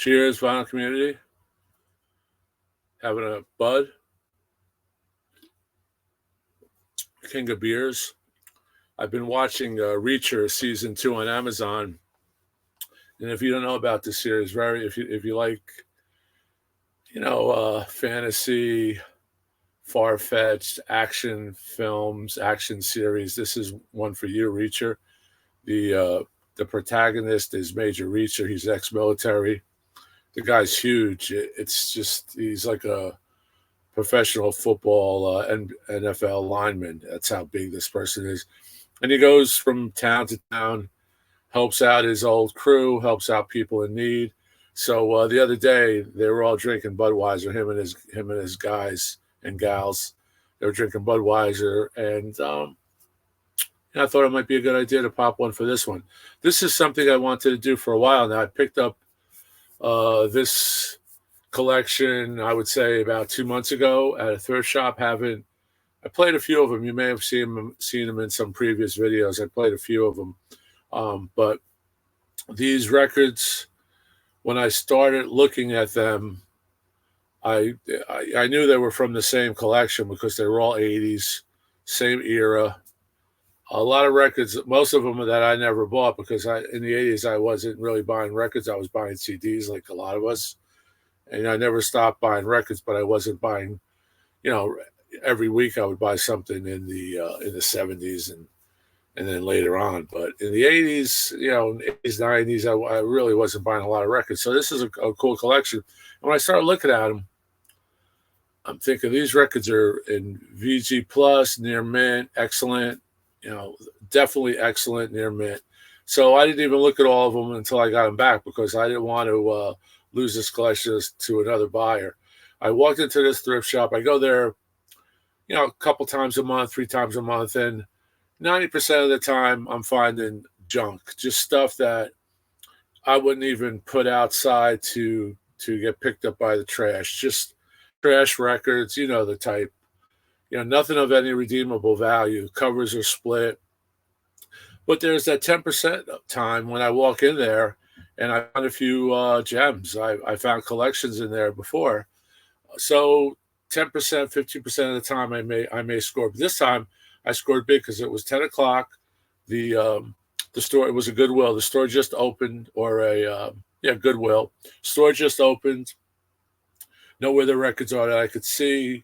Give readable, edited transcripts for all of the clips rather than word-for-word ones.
Cheers, vinyl community. Having a bud. King of beers. I've been watching Reacher season 2 on Amazon, and if you don't know about this series, if you like, fantasy, far-fetched action films, action series, this is one for you, Reacher. The protagonist is Major Reacher. He's ex-military. The guy's huge. It's just he's like a professional football and NFL lineman. That's how big this person is. And he goes from town to town, helps out his old crew, helps out people in need. So the other day they were all drinking Budweiser. Him and his guys and gals. They were drinking Budweiser, and I thought it might be a good idea to pop one for this one. This is something I wanted to do for a while now. I picked up this collection, I would say, about 2 months ago at a thrift shop. I played a few of them. You may have seen them in some previous videos. I played a few of them. But these records, when I started looking at them, I knew they were from the same collection because they were all 80s, same era. A lot of records, most of them that I never bought because in the 80s I wasn't really buying records. I was buying CDs like a lot of us. And I never stopped buying records, but I wasn't buying, every week I would buy something in the 70s and then later on. But in the 80s, 80s, 90s, I really wasn't buying a lot of records. So this is a cool collection. And when I started looking at them, I'm thinking these records are in VG Plus, near mint, excellent, definitely excellent, near mint. So I didn't even look at all of them until I got them back because I didn't want to lose this collection to another buyer. I walked into this thrift shop. I go there, a couple times a month, 3 times a month, and 90% of the time I'm finding junk, just stuff that I wouldn't even put outside to get picked up by the trash. Just trash records, the type. Nothing of any redeemable value. Covers are split. But there's that 10% of time when I walk in there and I found a few gems. I found collections in there before. So 10%, 15% of the time I may score. But this time I scored big because it was 10 o'clock. The store, it was a Goodwill. The store just opened, or Goodwill. Store just opened. Know where the records are that I could see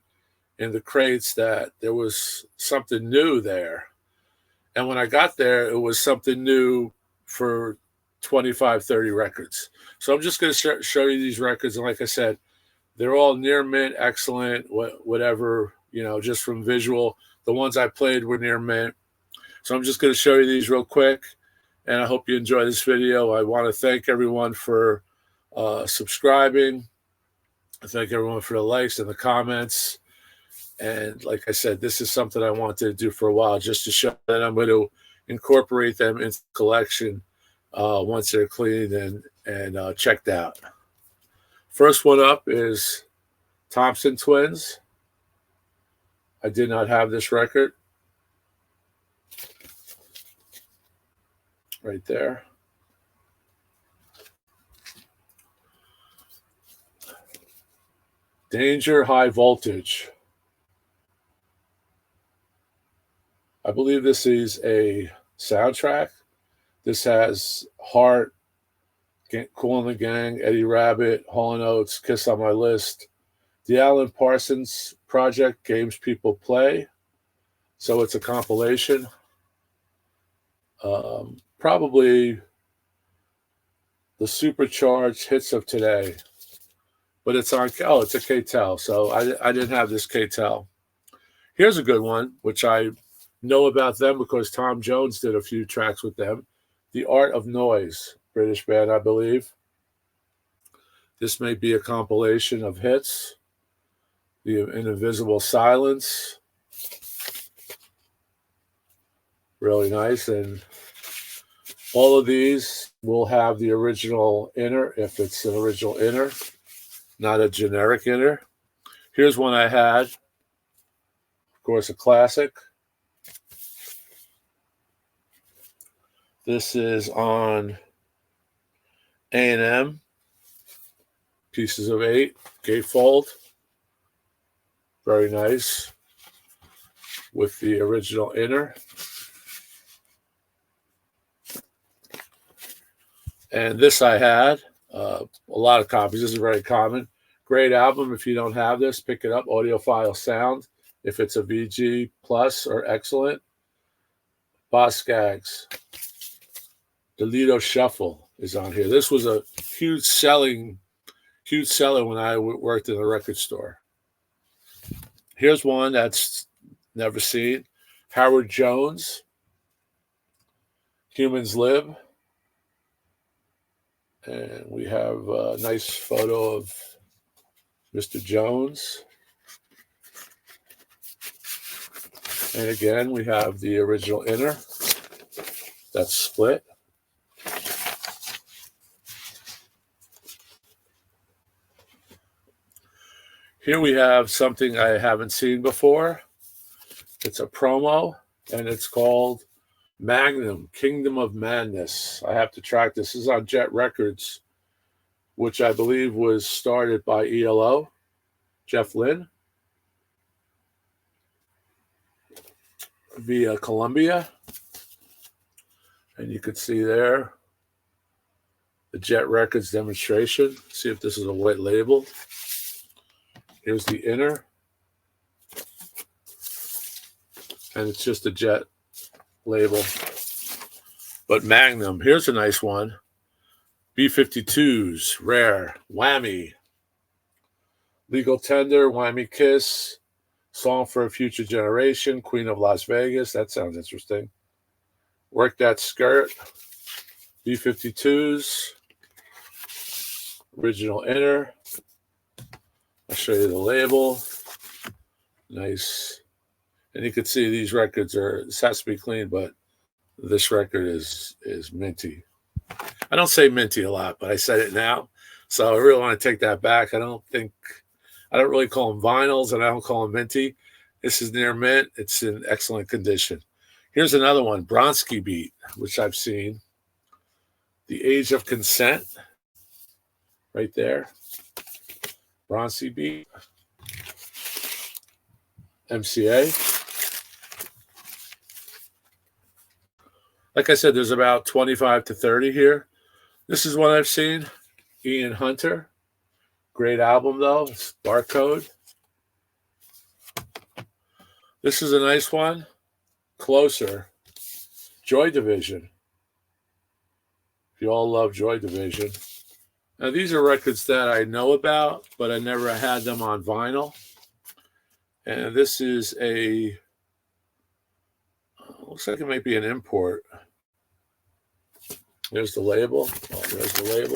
in the crates that there was something new there. And when I got there, it was something new for 25, 30 records. So I'm just going to show you these records. And like I said, they're all near mint, excellent, whatever, just from visual. The ones I played were near mint. So I'm just going to show you these real quick. And I hope you enjoy this video. I want to thank everyone for subscribing. I thank everyone for the likes and the comments. And like I said, this is something I wanted to do for a while, just to show that I'm going to incorporate them into the collection once they're cleaned and checked out. First one up is Thompson Twins. I did not have this record. Right there. Danger High Voltage. I believe this is a soundtrack. This has Heart, Kool and the Gang, Eddie Rabbit, Hall & Oates, Kiss on My List, the Alan Parsons Project, Games People Play. So it's a compilation. Probably the supercharged hits of today. But it's on, it's a K-Tel. So I didn't have this K-Tel. Here's a good one, which I know about them because Tom Jones did a few tracks with them. The Art of Noise, British band, I believe. This may be a compilation of hits. The Invisible Silence. Really nice. And all of these will have the original inner, if it's an original inner, not a generic inner. Here's one I had. Of course, a classic. This is on A&M. pieces of 8, gatefold. Very nice. With the original inner. And this I had a lot of copies. This is very common. Great album. If you don't have this, pick it up. Audiophile Sound. If it's a VG Plus or Excellent. Boss Skaggs. The Lido Shuffle is on here. This was a huge seller when I worked in a record store. Here's one that's never seen. Howard Jones. Humans Live. And we have a nice photo of Mr. Jones. And again, we have the original inner that's split. Here we have something I haven't seen before. It's a promo, and it's called Magnum, Kingdom of Madness. I have to track this. This is on Jet Records, which I believe was started by ELO, Jeff Lynne, via Columbia. And you can see there the Jet Records demonstration. See if this is a white label. Here's the inner. And it's just a Jet label. But Magnum, here's a nice one. B-52s, Rare, Whammy. Legal Tender, Whammy Kiss. Song for a Future Generation, Queen of Las Vegas. That sounds interesting. Work That Skirt. B-52s. Original inner. I'll show you the label. Nice. And you can see these records this has to be clean, but this record is minty. I don't say minty a lot, but I said it now. So I really want to take that back. I don't really call them vinyls, and I don't call them minty. This is near mint. It's in excellent condition. Here's another one, Bronski Beat, which I've seen. The Age of Consent, right there. Bronski Beat. MCA. Like I said, there's about 25 to 30 here. This is one I've seen. Ian Hunter. Great album, though. It's Barcode. This is a nice one. Closer. Joy Division. If you all love Joy Division. Now, these are records that I know about, but I never had them on vinyl. And this is looks like it might be an import. There's the label. Oh, there's the label.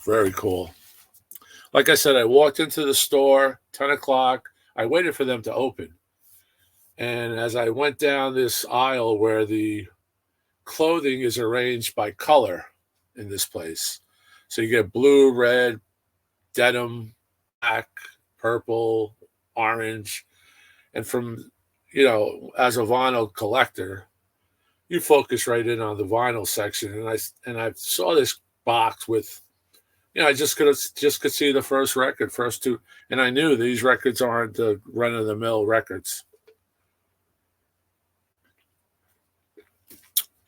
Very cool. Like I said, I walked into the store, 10 o'clock. I waited for them to open. And as I went down this aisle where the clothing is arranged by color in this place. So you get blue, red, denim, black, purple, orange. And from, as a vinyl collector, you focus right in on the vinyl section. And I saw this box with, I just could see the first two. And I knew these records aren't the run-of-the-mill records.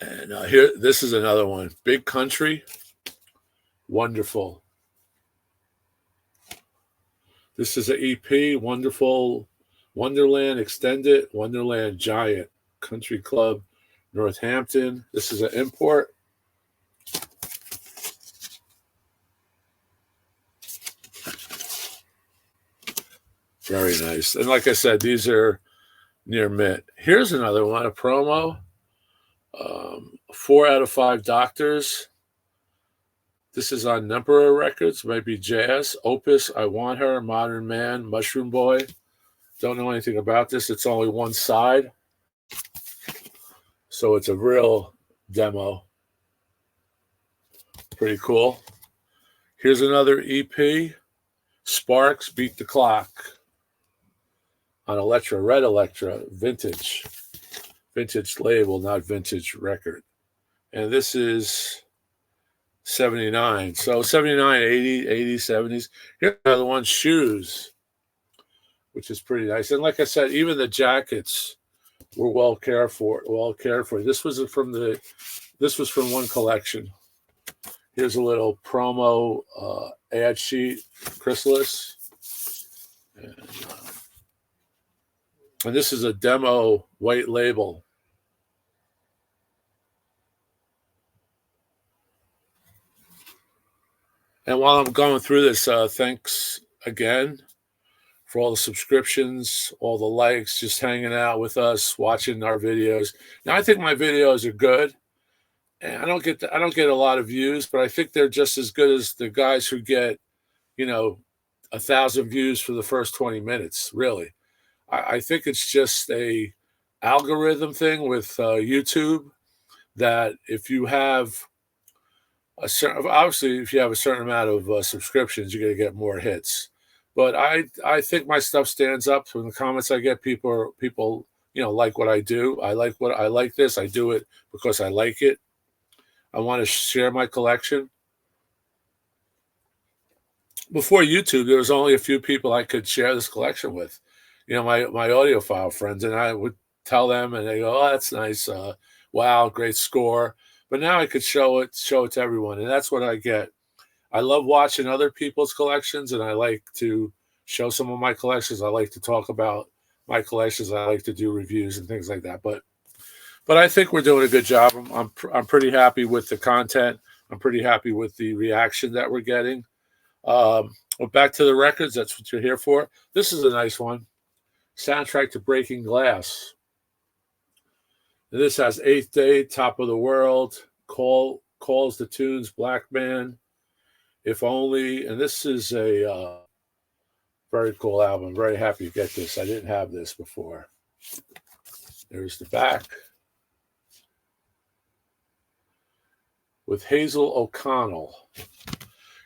And this is another one. Big Country. Wonderful. This is an EP. Wonderful. Wonderland Extended. Wonderland Giant. Country Club, Northampton. This is an import. Very nice. And like I said, these are near mint. Here's another one, a promo. 4 out of 5 Doctors. This is on Emperor Records. Might be Jazz. Opus, I Want Her. Modern Man. Mushroom Boy. Don't know anything about this. It's only one side. So it's a real demo. Pretty cool. Here's another EP. Sparks, Beat the Clock. on Elektra, red Elektra, vintage label, not vintage record. And this is 79. So 79, 80, 70s. Here's another one, Shoes, which is pretty nice. And like I said, even the jackets were well cared for. This was from one collection. Here's a little promo ad sheet, Chrysalis. And this is a demo white label. And while I'm going through this, thanks again for all the subscriptions, all the likes, just hanging out with us, watching our videos. Now, I think my videos are good. And I don't get a lot of views, but I think they're just as good as the guys who get, 1,000 views for the first 20 minutes, really. I think it's just a algorithm thing with YouTube that if you have if you have a certain amount of subscriptions, you're going to get more hits. But I think my stuff stands up. From the comments I get, people like what I do. I like this. I do it because I like it. I want to share my collection. Before YouTube, there was only a few people I could share this collection with. My audiophile friends, and I would tell them, and they go, "Oh, that's nice. Wow, great score." But now I could show it to everyone, and that's what I get. I love watching other people's collections, and I like to show some of my collections. I like to talk about my collections. I like to do reviews and things like that. But I think we're doing a good job. I'm pretty happy with the content. I'm pretty happy with the reaction that we're getting. Well, back to the records. That's what you're here for. This is a nice one. Soundtrack to Breaking Glass. And this has 8th Day, Top of the World, Calls the Tunes, Black Man, If Only. And this is a very cool album. I'm very happy to get this. I didn't have this before. There's the back. With Hazel O'Connell.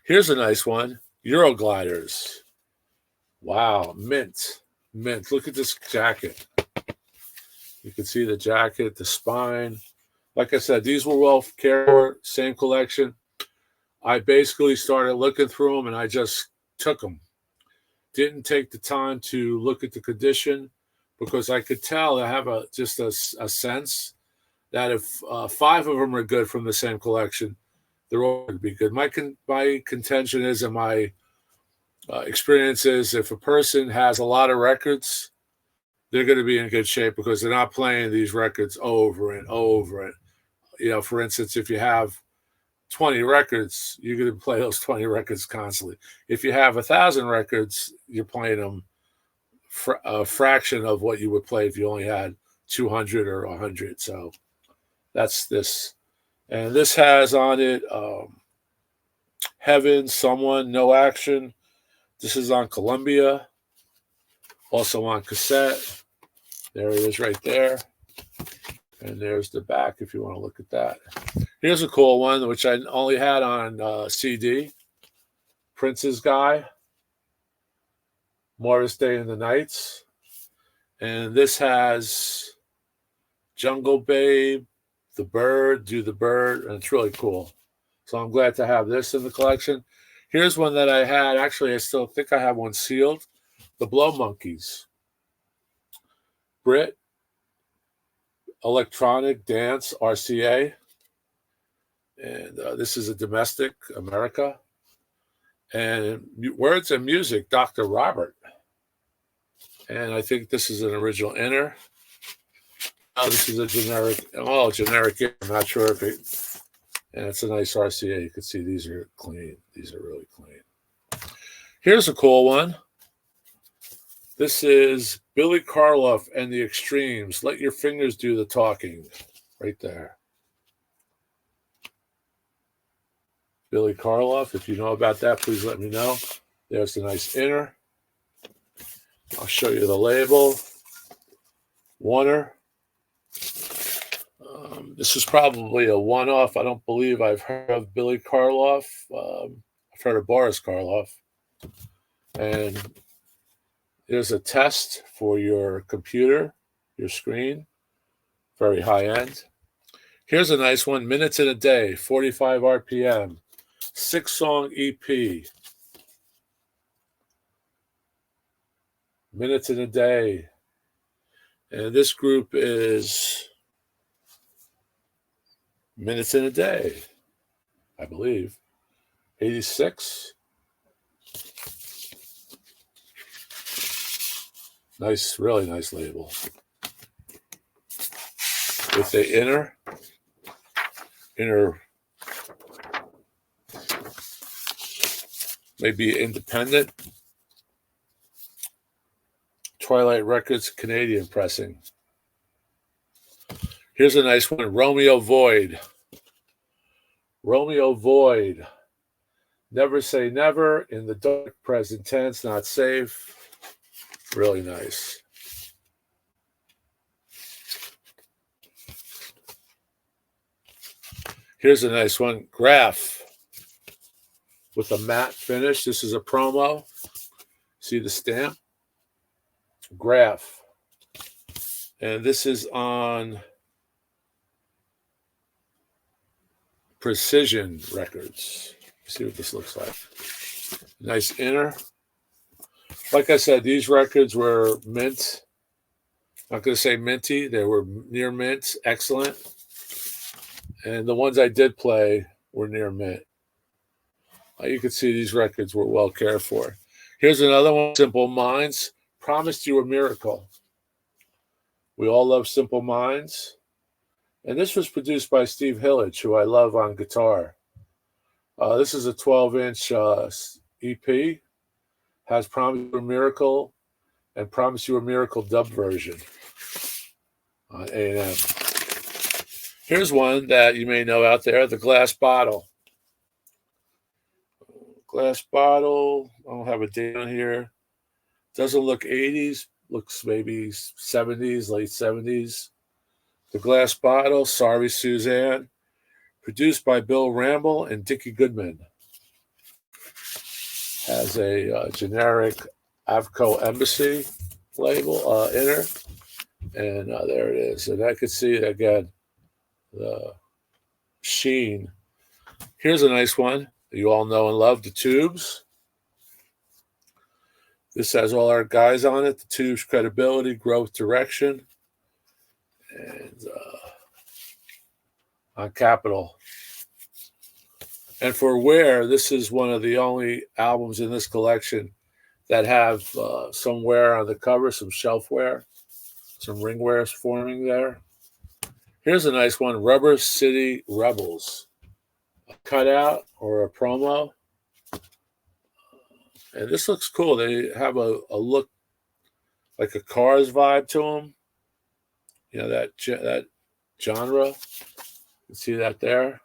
Here's a nice one. Eurogliders. Wow, mint. Look at this jacket. You can see the jacket, the spine. Like I said, these were well cared for, same collection. I basically started looking through them and I just took them. Didn't take the time to look at the condition because I could tell, I have a sense that if 5 of them are good from the same collection, they're all going to be good. My contention is, and my experience is, if a person has a lot of records, they're going to be in good shape because they're not playing these records over and over. And, for instance, if you have 20 records, you're going to play those 20 records constantly. If you have 1,000 records, you're playing them a fraction of what you would play if you only had 200 or 100. So that's this. And this has on it Heaven, Someone, No Action. This is on Columbia. Also on cassette. There it is right there. And there's the back if you want to look at that. Here's a cool one, which I only had on CD. Prince's Guy. Morris Day and the Nights. And this has Jungle Babe, The Bird, Do the Bird, and it's really cool. So I'm glad to have this in the collection. Here's one that I had. Actually, I still think I have one sealed. The Blow Monkeys. Brit, Electronic Dance, RCA. And this is a domestic, America. And Words and Music, Dr. Robert. And I think this is an original inner. Oh, this is a generic. I'm not sure if it. And it's a nice RCA. You can see these are clean. These are really clean. Here's a cool one. This is Billy Karloff and the Extremes. Let Your Fingers Do the Talking. Right there. Billy Karloff. If you know about that, please let me know. There's the nice inner. I'll show you the label. Warner. This is probably a one-off. I don't believe I've heard of Billy Karloff. I've heard of Boris Karloff. And Here's a test for your computer, your screen, very high end. Here's a nice one, Minutes in a Day, 45 RPM, 6-song EP. Minutes in a Day. And this group is Minutes in a Day, I believe. 86. Nice, really nice label. With the inner maybe independent. Twilight Records Canadian pressing. Here's a nice one, Romeo Void. Romeo Void. Never say never, in the dark, present tense, not safe. Really nice. Here's a nice one, Graph, with a matte finish. This is a promo. See the stamp? Graph. And this is on Precision Records. See what this looks like. Nice inner. Like I said, these records were mint. Not going to say minty. They were near mint. Excellent. And the ones I did play were near mint. You can see these records were well cared for. Here's another one, Simple Minds. Promised You a Miracle. We all love Simple Minds. And this was produced by Steve Hillage, who I love on guitar. This is a 12-inch EP. Has Promise You a Miracle and Promise You a Miracle dub version on A&M. Here's one that you may know out there, the Glass Bottle. Glass Bottle, I don't have a date on here. Doesn't look 80s, looks maybe 70s, late 70s. The Glass Bottle, Sorry Suzanne, produced by Bill Ramble and Dickie Goodman. Has a generic Avco Embassy label inner, and there it is. And I could see again the sheen. Here's a nice one that you all know and love, the Tubes. This has all our guys on it, the Tubes, Credibility, Growth, Direction, and on Capitol. And for wear, this is one of the only albums in this collection that have some wear on the cover, some shelf wear, some ring wear forming there. Here's a nice one, Rubber City Rebels. A cutout or a promo. And this looks cool. They have a look like a Cars vibe to them. You know, that genre. You can see that there.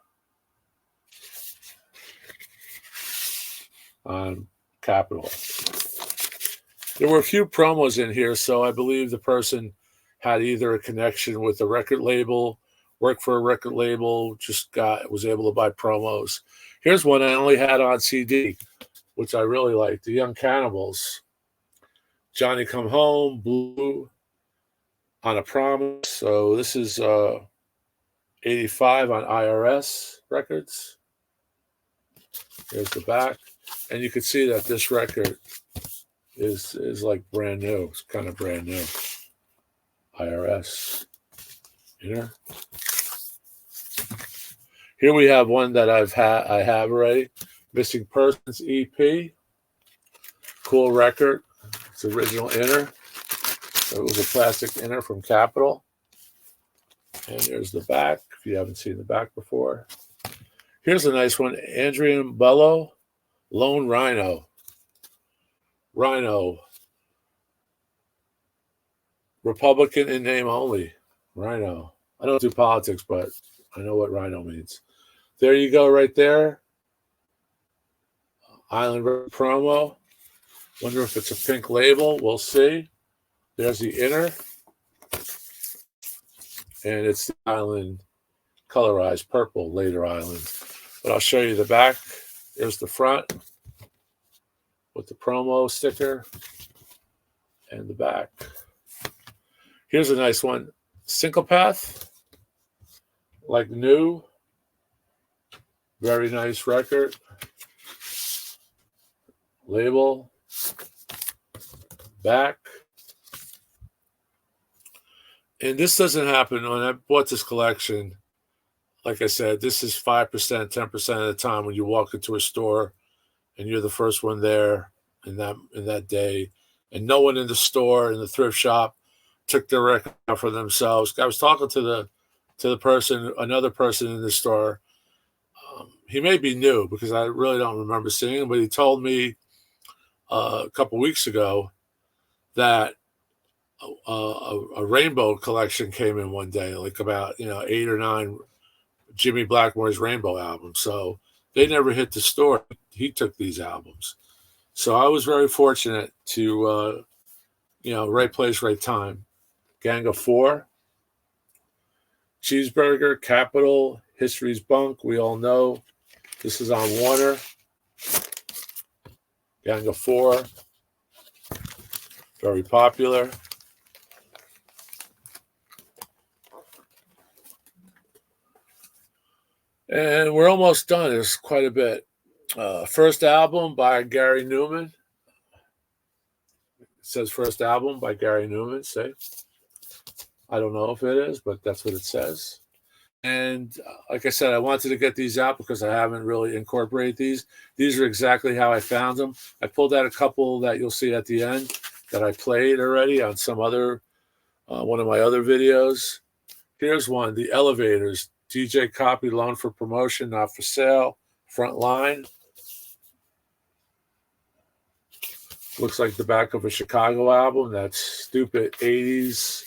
On Capitol. There were a few promos in here, so I believe the person had either a connection with the record label, worked for a record label, was able to buy promos. Here's one I only had on CD, which I really like, The Young Cannibals. Johnny Come Home, Blue, On a Promise. So this is 85 on IRS Records. Here's the back. And you can see that this record is like brand new. It's kind of brand new. IRS. Here we have one that I have already. Missing Persons EP. Cool record. It's original inner. So it was a plastic inner from Capitol. And there's the back, if you haven't seen the back before. Here's a nice one. Adrian Bello, Lone Rhino. Rhino. Republican in name only. Rhino. I don't do politics, but I know what Rhino means. There you go right there. Island Road promo. Wonder if it's a pink label. We'll see. There's the inner. And it's the island colorized purple, later island. But I'll show you the back. There's the front with the promo sticker. and the back. Here's a nice one. Syncopath, like new. Very nice record. Label. Back. And this doesn't happen when I bought this collection. Like I said, this is 5%, 10% of the time when you walk into a store and you're the first one there in that day. And no one in the store, in the thrift shop, took their record out for themselves. I was talking to the person, another person in the store. He may be new because I really don't remember seeing him, but he told me a couple weeks ago that a rainbow collection came in one day, like about 8 or 9 Jimmy Blackmore's Rainbow albums. So they never hit the store. He took these albums. So I was very fortunate to, right place, right time. Gang of Four, Cheeseburger, Capital, History's Bunk. We all know this is on Warner. Gang of Four, very popular. And we're almost done. There's quite a bit. First album by Gary Newman. It says first album by Gary Newman. Say, I don't know if it is, but that's what it says. And like I said, I wanted to get these out because I haven't really incorporated these. These are exactly how I found them. I pulled out a couple that you'll see at the end that I played already on some other, one of my other videos. Here's one, The Elevators. DJ copy, loan for promotion, not for sale. Front line. Looks like the back of a Chicago album. That stupid 80s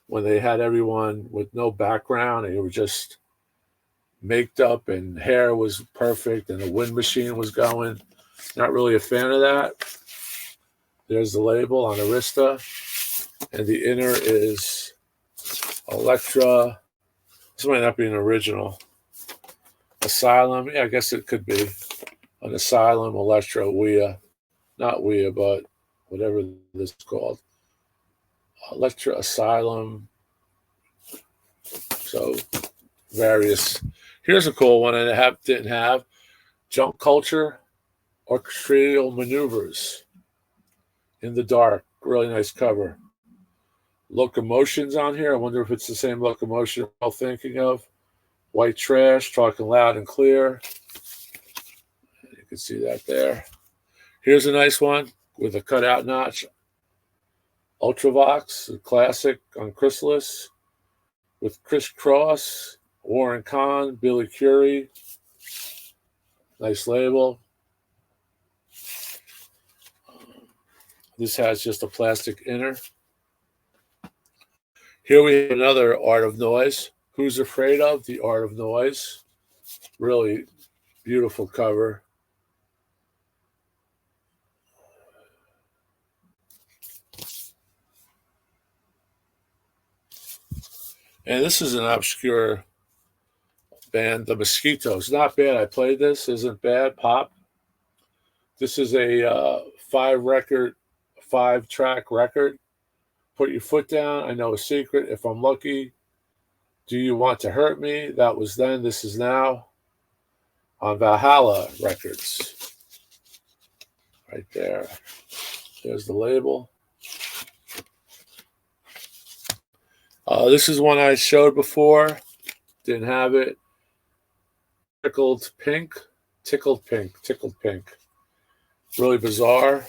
when they had everyone with no background and they were just maked up and hair was perfect and the wind machine was going. Not really a fan of that. There's the label on Arista. And the inner is Electra. This might not be an original. Asylum. Yeah, I guess it could be an Asylum, Electra, Ouija. Not Ouija, but whatever this is called. Electra, Asylum. So, various. Here's a cool one I didn't have. Junk Culture, Orchestral Maneuvers. In the Dark. Really nice cover. Locomotion's on here. I wonder if it's the same locomotion I'm thinking of. White Trash, talking loud and clear. You can see that there. Here's a nice one with a cutout notch. Ultravox, a classic on Chrysalis. With Chris Cross, Warren Kahn, Billy Currie. Nice label. This has just a plastic inner. Here we have another Art of Noise. Who's Afraid of? The Art of Noise. Really beautiful cover. And this is an obscure band, The Mosquitoes. Not bad. I played this. Isn't bad. Pop. This is a 5-track record. Put Your Foot Down, I Know a Secret, If I'm Lucky, Do You Want to Hurt Me, That Was Then, This Is Now, on Valhalla Records. Right there. There's the label. This is one I showed before. Didn't have it. Tickled Pink. Really bizarre.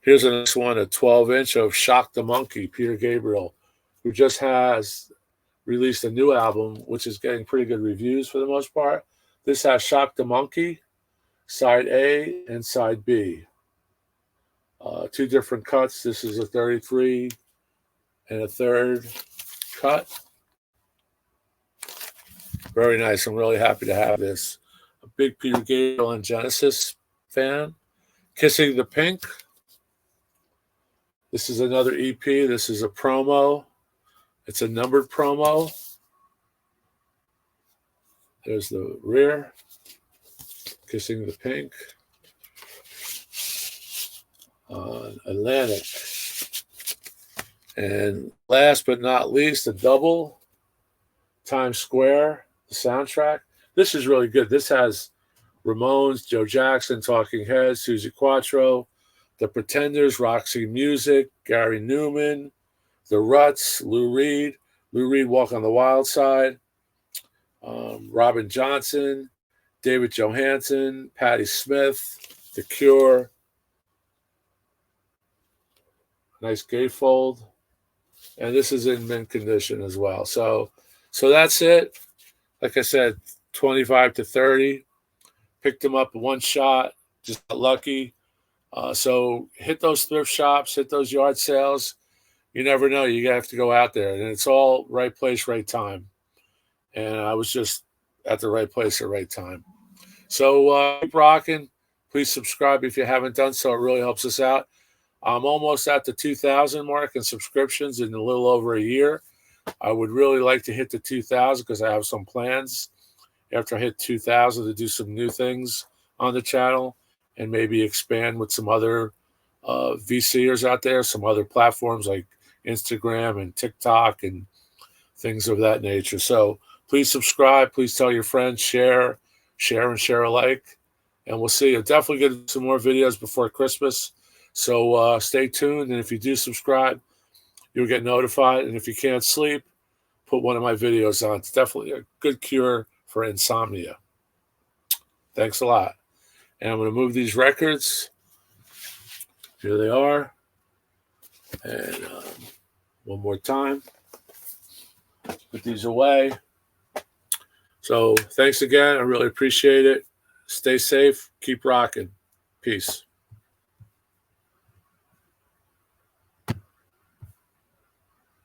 Here's the next one, a 12-inch of Shock the Monkey, Peter Gabriel, who just has released a new album, which is getting pretty good reviews for the most part. This has Shock the Monkey, side A and side B. 2 different cuts. This is a 33 and a 3rd cut. Very nice. I'm really happy to have this. A big Peter Gabriel and Genesis fan. Kissing the Pink. This is another EP. This is a promo. It's a numbered promo. There's the rear, Kissing the Pink. Atlantic. And last but not least, a double, Times Square, the soundtrack. This is really good. This has Ramones, Joe Jackson, Talking Heads, Susie Quatro, The Pretenders, Roxy Music, Gary Newman, The Ruts, Lou Reed, Walk on the Wild Side, Robin Johnson, David Johansen, Patti Smith, The Cure, nice gatefold, and this is in mint condition as well. So that's it. Like I said, 25 to 30. Picked them up in one shot. Just got lucky. So hit those thrift shops, hit those yard sales. You never know. You have to go out there, and it's all right place, right time. And I was just at the right place at the right time. So keep rocking. Please subscribe if you haven't done so. It really helps us out. I'm almost at the 2,000 mark in subscriptions in a little over a year. I would really like to hit the 2,000 because I have some plans after I hit 2,000 to do some new things on the channel and maybe expand with some other VCers out there, some other platforms like Instagram and TikTok and things of that nature. So please subscribe. Please tell your friends, share alike. And we'll see. I'll definitely get some more videos before Christmas. So stay tuned. And if you do subscribe, you'll get notified. And if you can't sleep, put one of my videos on. It's definitely a good cure for insomnia. Thanks a lot. And I'm going to move these records. Here they are. And one more time. Put these away. So thanks again. I really appreciate it. Stay safe. Keep rocking. Peace.